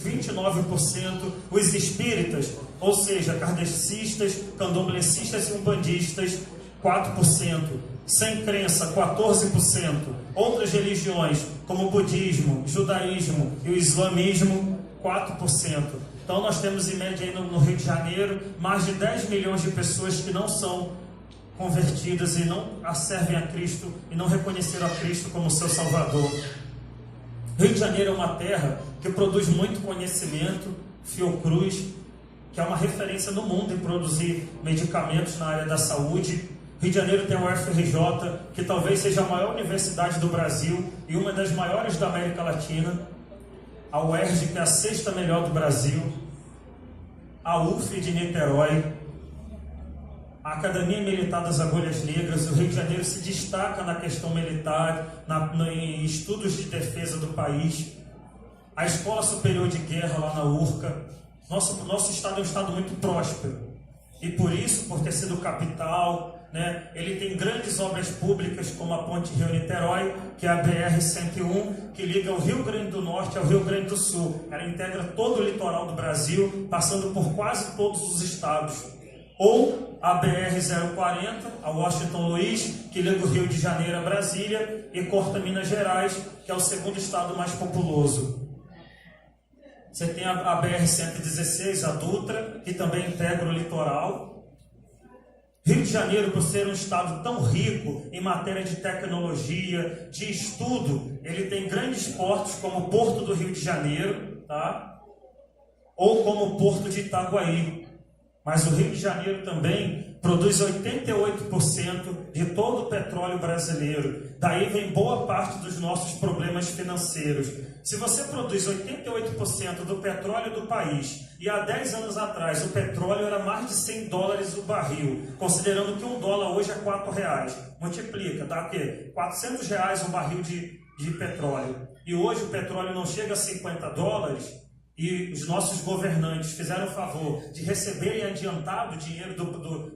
29%, os espíritas, ou seja, kardecistas, candomblecistas e umbandistas, 4%, sem crença, 14%, outras religiões, como o budismo, o judaísmo e o islamismo, 4%. Então nós temos em média aí no Rio de Janeiro, mais de 10 milhões de pessoas que não são convertidas e não servem a Cristo e não reconheceram a Cristo como seu Salvador. Rio de Janeiro é uma terra que produz muito conhecimento. Fiocruz, que é uma referência no mundo em produzir medicamentos na área da saúde. Rio de Janeiro tem o UFRJ, que talvez seja a maior universidade do Brasil e uma das maiores da América Latina. A UERJ, que é a 6ª melhor do Brasil. A UF de Niterói. A Academia Militar das Agulhas Negras. O Rio de Janeiro se destaca na questão militar, em estudos de defesa do país. A Escola Superior de Guerra lá na URCA. Nosso estado é um estado muito próspero. E por isso, por ter sido capital, né, ele tem grandes obras públicas como a Ponte Rio-Niterói, que é a BR-101, que liga o Rio Grande do Norte ao Rio Grande do Sul. Ela integra todo o litoral do Brasil, passando por quase todos os estados. Ou a BR-040, a Washington Luiz, que liga o Rio de Janeiro a Brasília e corta Minas Gerais, que é o 2º estado mais populoso. Você tem a BR-116, a Dutra, que também integra o litoral. Rio de Janeiro, por ser um estado tão rico em matéria de tecnologia, de estudo, ele tem grandes portos como o Porto do Rio de Janeiro, tá? Ou como o Porto de Itaguaí. Mas o Rio de Janeiro também produz 88% de todo o petróleo brasileiro. Daí vem boa parte dos nossos problemas financeiros. Se você produz 88% do petróleo do país, e há 10 anos atrás o petróleo era mais de $100 o barril, considerando que $1 hoje é R$4, multiplica, dá o quê? R$400 um barril de petróleo. E hoje o petróleo não chega a $50, e os nossos governantes fizeram o favor de receberem adiantado o dinheiro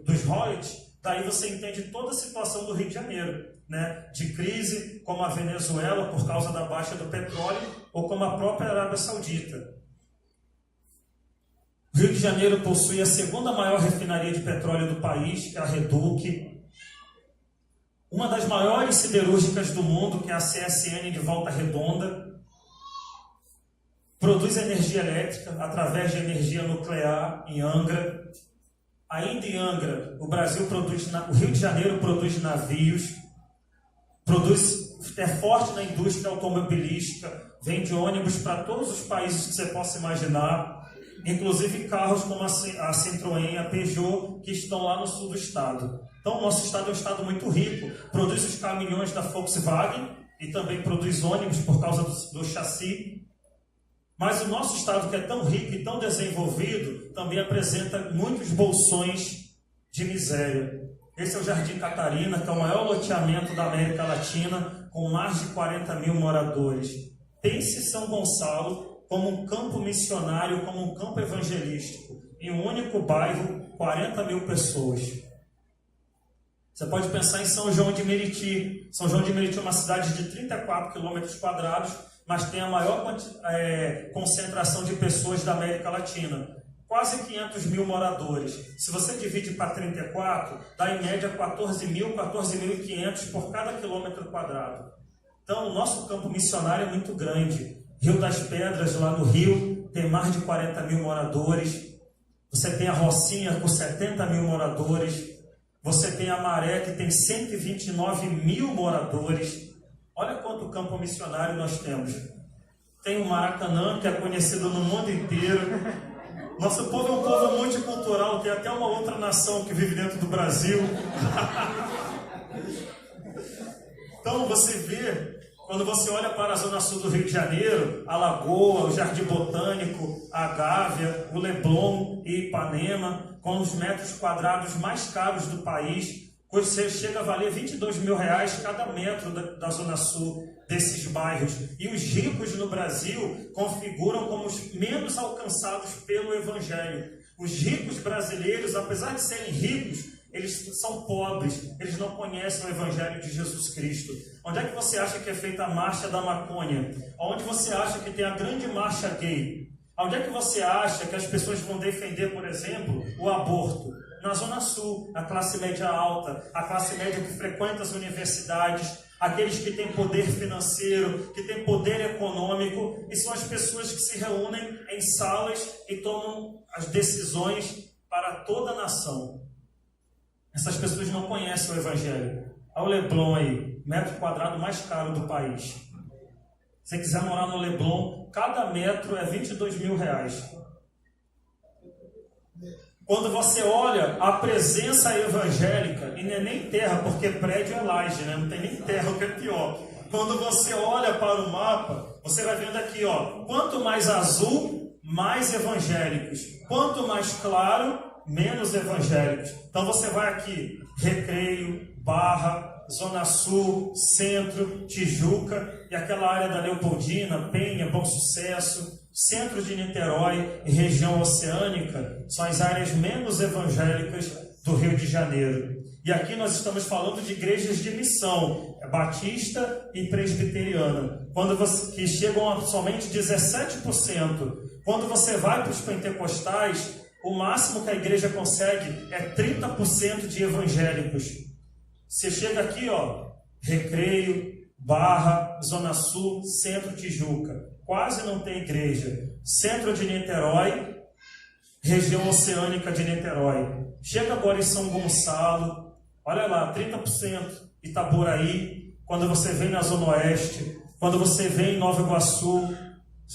dos royalties, daí você entende toda a situação do Rio de Janeiro, né? De crise, como a Venezuela, por causa da baixa do petróleo, ou como a própria Arábia Saudita. O Rio de Janeiro possui a 2ª maior refinaria de petróleo do país, que é a Reduc. Uma das maiores siderúrgicas do mundo, que é a CSN de Volta Redonda. Produz energia elétrica através de energia nuclear em Angra. Ainda em Angra, o Rio de Janeiro produz navios, é forte na indústria automobilística, vende ônibus para todos os países que você possa imaginar, inclusive carros como a Citroën e a Peugeot, que estão lá no sul do estado. Então, o nosso estado é um estado muito rico, produz os caminhões da Volkswagen e também produz ônibus por causa do chassi. Mas o nosso estado, que é tão rico e tão desenvolvido, também apresenta muitos bolsões de miséria. Esse é o Jardim Catarina, que é o maior loteamento da América Latina, com mais de 40 mil moradores. Pense São Gonçalo como um campo missionário, como um campo evangelístico. Em um único bairro, 40 mil pessoas. Você pode pensar em São João de Meriti. São João de Meriti é uma cidade de 34 quilômetros quadrados, mas tem a maior concentração de pessoas da América Latina. Quase 500 mil moradores. Se você divide para 34, dá em média 14.500 por cada quilômetro quadrado. Então, o nosso campo missionário é muito grande. Rio das Pedras, lá no Rio, tem mais de 40 mil moradores. Você tem a Rocinha, com 70 mil moradores. Você tem a Maré, que tem 129 mil moradores. Olha quanto campo missionário nós temos. Tem o Maracanã, que é conhecido no mundo inteiro. Nosso povo é um povo multicultural, tem até uma outra nação que vive dentro do Brasil. Então você vê, quando você olha para a zona sul do Rio de Janeiro, a Lagoa, o Jardim Botânico, a Gávea, o Leblon e Ipanema, com os metros quadrados mais caros do país, você chega a valer R$22 mil cada metro da zona sul desses bairros. E os ricos no Brasil configuram como os menos alcançados pelo Evangelho. Os ricos brasileiros, apesar de serem ricos, eles são pobres, eles não conhecem o Evangelho de Jesus Cristo. Onde é que você acha que é feita a marcha da maconha? Onde você acha que tem a grande marcha gay? Onde é que você acha que as pessoas vão defender, por exemplo, o aborto? Na Zona Sul, a classe média alta, a classe média que frequenta as universidades, aqueles que têm poder financeiro, que têm poder econômico, e são as pessoas que se reúnem em salas e tomam as decisões para toda a nação. Essas pessoas não conhecem o Evangelho. Olha o Leblon aí, metro quadrado mais caro do país. Se você quiser morar no Leblon, cada metro é 22 mil reais. Quando você olha a presença evangélica, e não é nem terra, porque prédio é laje, né? Não tem nem terra, o que é pior. Quando você olha para o mapa, você vai vendo aqui, ó, quanto mais azul, mais evangélicos. Quanto mais claro, menos evangélicos. Então você vai aqui, Recreio, Barra, Zona Sul, Centro, Tijuca, e aquela área da Leopoldina, Penha, Bom Sucesso, Centro de Niterói e região oceânica são as áreas menos evangélicas do Rio de Janeiro. E aqui nós estamos falando de igrejas de missão, batista e presbiteriana, que chegam a somente 17%. Quando você vai para os pentecostais, o máximo que a igreja consegue é 30% de evangélicos. Você chega aqui, ó, Recreio, Barra, Zona Sul, Centro, Tijuca. Quase não tem igreja. Centro de Niterói, região oceânica de Niterói. Chega agora em São Gonçalo, olha lá, 30%. Itaboraí, quando você vem na Zona Oeste, quando você vem em Nova Iguaçu,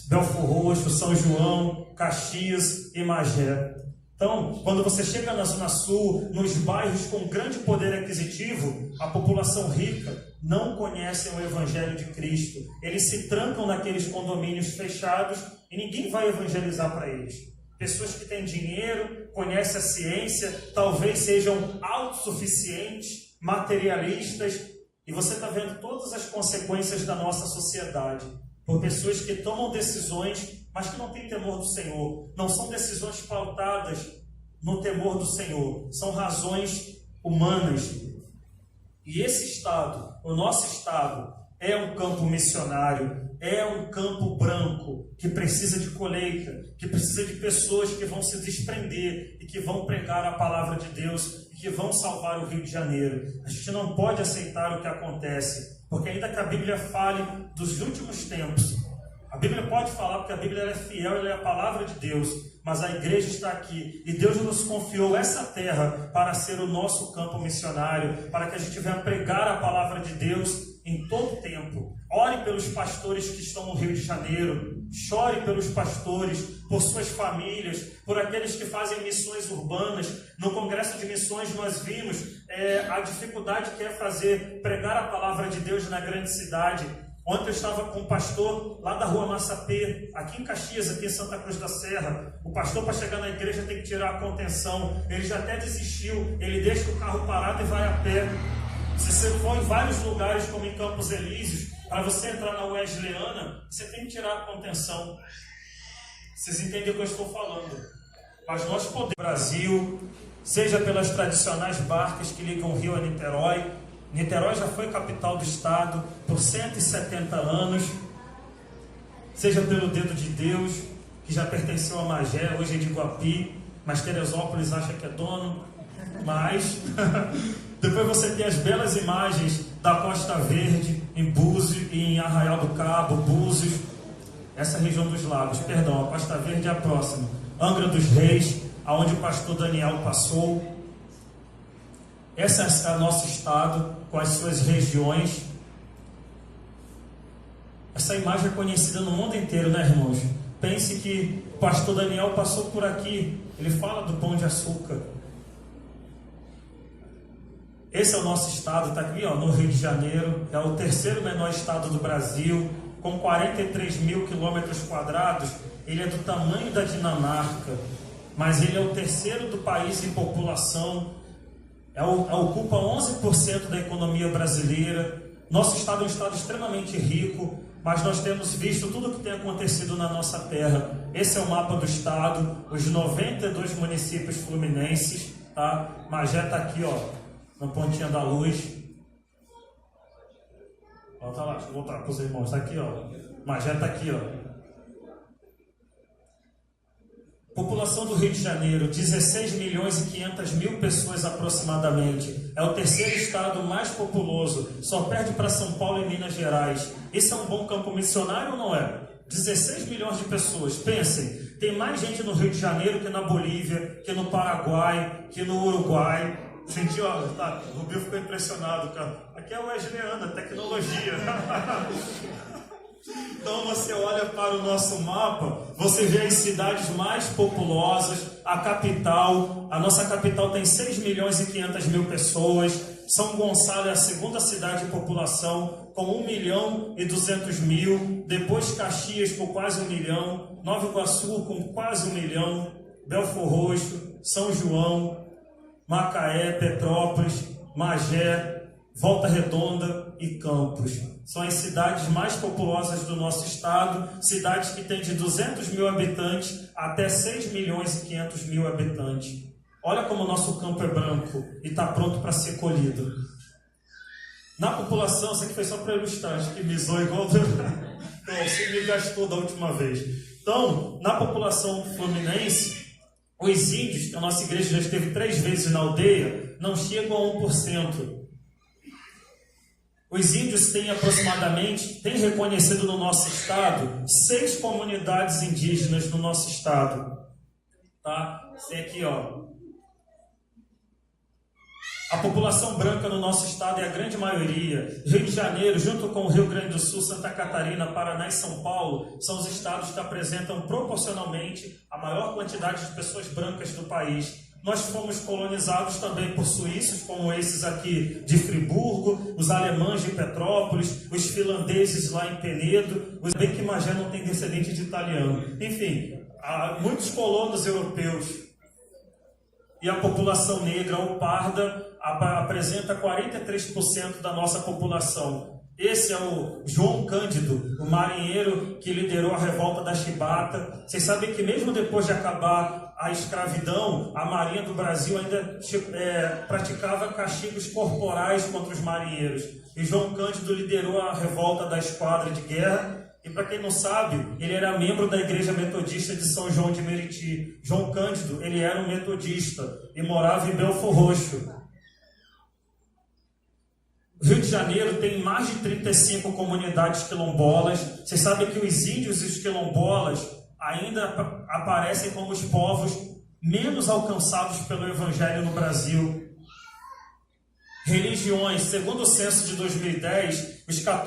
Belfor Roxo, São João, Caxias e Magé. Então, quando você chega na Zona Sul, nos bairros com grande poder aquisitivo, a população rica não conhece o Evangelho de Cristo. Eles se trancam naqueles condomínios fechados e ninguém vai evangelizar para eles. Pessoas que têm dinheiro, conhecem a ciência, talvez sejam autossuficientes, materialistas, e você está vendo todas as consequências da nossa sociedade. Por pessoas que tomam decisões, mas que não têm temor do Senhor. Não são decisões pautadas no temor do Senhor. São razões humanas. E esse Estado, o nosso Estado, é um campo missionário, é um campo branco, que precisa de colheita, que precisa de pessoas que vão se desprender e que vão pregar a palavra de Deus e que vão salvar o Rio de Janeiro. A gente não pode aceitar o que acontece, porque ainda que a Bíblia fale dos últimos tempos, a Bíblia pode falar porque a Bíblia é fiel, ela é a palavra de Deus, mas a igreja está aqui e Deus nos confiou essa terra para ser o nosso campo missionário, para que a gente venha pregar a palavra de Deus em todo tempo. Ore pelos pastores que estão no Rio de Janeiro, chore pelos pastores, por suas famílias, por aqueles que fazem missões urbanas. No Congresso de Missões nós vimos a dificuldade que é pregar a palavra de Deus na grande cidade. Ontem eu estava com um pastor lá da rua Massapê, aqui em Caxias, aqui em Santa Cruz da Serra. O pastor, para chegar na igreja, tem que tirar a contenção. Ele já até desistiu, ele deixa o carro parado e vai a pé. Se você for em vários lugares, como em Campos Elíseos, para você entrar na Wesleyana, você tem que tirar a contenção. Vocês entendem o que eu estou falando? Mas nós podemos, no Brasil, seja pelas tradicionais barcas que ligam o Rio a Niterói. Niterói já foi capital do estado por 170 anos, seja pelo dedo de Deus, que já pertenceu a Magé, hoje é de Iguapi, mas Teresópolis acha que é dono, mas depois você tem as belas imagens da Costa Verde, em Búzios, em Arraial do Cabo, Búzios, essa região dos lagos, perdão, a Costa Verde é a próxima, Angra dos Reis, aonde o pastor Daniel passou. Esse é o nosso estado, com as suas regiões. Essa imagem é conhecida no mundo inteiro, né, irmãos? Pense que o pastor Daniel passou por aqui. Ele fala do Pão de Açúcar. Esse é o nosso estado, está aqui, ó, no Rio de Janeiro. É o terceiro menor estado do Brasil, com 43 mil quilômetros quadrados. Ele é do tamanho da Dinamarca, mas ele é o terceiro do país em população. Ocupa 11% da economia brasileira. Nosso estado é um estado extremamente rico, mas nós temos visto tudo o que tem acontecido na nossa terra. Esse é o mapa do estado, os 92 municípios fluminenses, tá? Magé está aqui, ó, na pontinha da luz. Ó, tá lá, deixa eu voltar para os irmãos, está aqui, ó. Magé está aqui, ó. População do Rio de Janeiro, 16 milhões e 500 mil pessoas aproximadamente. É o terceiro estado mais populoso, só perde para São Paulo e Minas Gerais. Esse é um bom campo missionário ou não é? 16 milhões de pessoas, pensem, tem mais gente no Rio de Janeiro que na Bolívia, que no Paraguai, que no Uruguai. Senti, ó, tá, o Rubio ficou impressionado, cara. Aqui é o Wesleyana, tecnologia. Então você olha para o nosso mapa, você vê as cidades mais populosas, a capital, a nossa capital tem 6 milhões e 500 mil pessoas, São Gonçalo é a segunda cidade em população, com 1 milhão e 200 mil, depois Caxias com quase 1 milhão, Nova Iguaçu com quase 1 milhão, Belfor Roxo, São João, Macaé, Petrópolis, Magé, Volta Redonda e Campos. São as cidades mais populosas do nosso estado, cidades que têm de 200 mil habitantes até 6 milhões e 500 mil habitantes. Olha como o nosso campo é branco e está pronto para ser colhido. Na população, isso aqui foi só para ilustrar, acho que me zoou igual você me gastou da última vez. Então, na população fluminense, os índios, que a nossa igreja já esteve 3 vezes na aldeia, não chegam a 1%. Os índios têm aproximadamente, têm reconhecido no nosso estado, 6 comunidades indígenas no nosso estado. Tá? Tem aqui, ó. A população branca no nosso estado é a grande maioria. Rio de Janeiro, junto com o Rio Grande do Sul, Santa Catarina, Paraná e São Paulo, são os estados que apresentam proporcionalmente a maior quantidade de pessoas brancas do país. Nós fomos colonizados também por suíços, como esses aqui de Friburgo, os alemães de Petrópolis, os finlandeses lá em Penedo, bem que Magé não tem descendente de italiano. Enfim, há muitos colonos europeus. E a população negra ou parda apresenta 43% da nossa população. Esse é o João Cândido, o marinheiro que liderou a revolta da Chibata. Vocês sabem que mesmo depois de acabar a escravidão, a Marinha do Brasil ainda praticava castigos corporais contra os marinheiros. E João Cândido liderou a revolta da esquadra de guerra. E para quem não sabe, ele era membro da Igreja Metodista de São João de Meriti. João Cândido, ele era um metodista e morava em Belfor Roxo. O Rio de Janeiro tem mais de 35 comunidades quilombolas. Vocês sabem que os índios e os quilombolas ainda aparecem como os povos menos alcançados pelo Evangelho no Brasil. Religiões, segundo o censo de 2010, os católicos